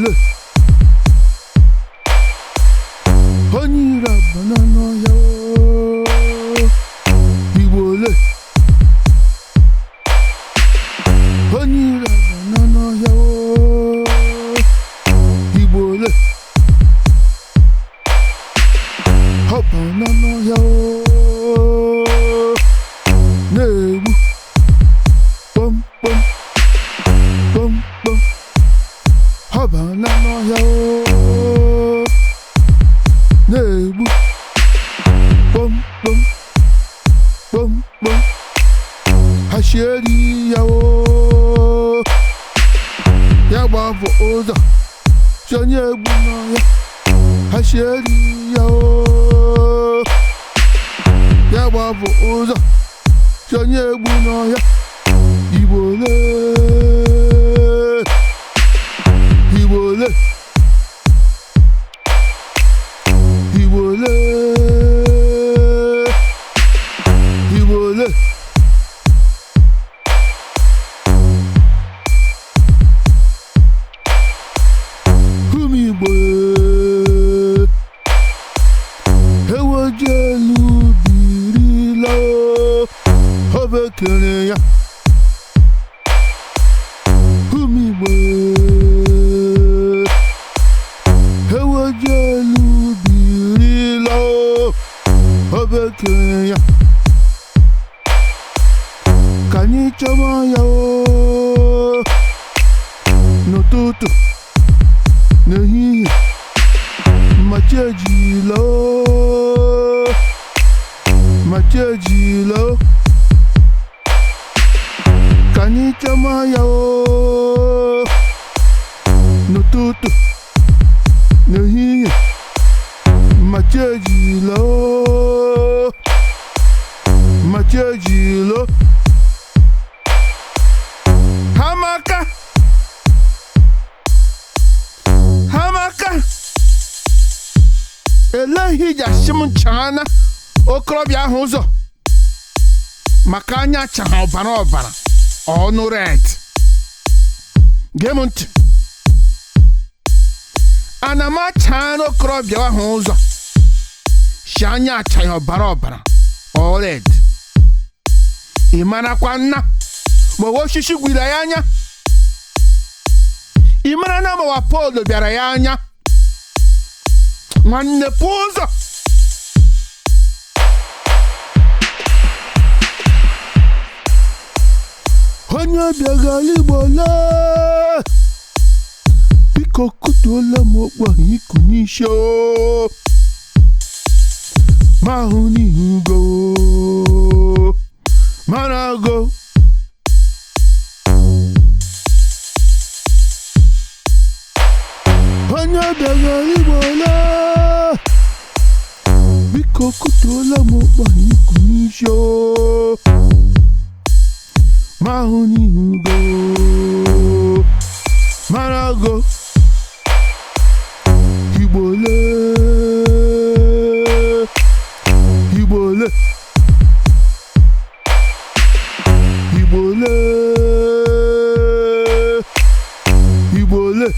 le Onye Abana n'Ohia Igbo le Onye Abana n'Ohia Igbo le Abana n'Ohia na-egbu pom pom pom pom Abana n'Ohia na-egbu pom pom pom pom Ashieri ya ya gbapụ ụzọ si onye egbu n'ọhịa Ashieri ya ya gbapụ ụzọ si onye egbu n'ọhịa Igbo le Igbo le Igbo le Igbo le Igbo ewejelu birila obekere ya Igbo ewejelu birila obekere ya ka anyị chọba ya n'ụtụtụ n'ehihie machejilo ka anyị chọma ya n'ụtụtụ n'ehihie machejilo hamaka eleghị jasim chana okorobịa ahụ ụzọ maka anya chaha ọbara ọnụ red gee m ntị ana m achana okorobịa ahụ ụzọ si anya achaghị ọbara ọ red ị marakwa nna ma osisi gwiri ya anya ị mara na ma polu bịara ya anya nwanne pụ ụzọ onye bịara Igbo lee biko kutuola m okpu ahụ iku n'isi ma ahụ n'ihu go mara go onye bịara Igbo lee biko kutuola m okpu ahụ iku n'isi ma ahụ n'ihu go mara go Igbo le Igbo le Igbo le Igbo le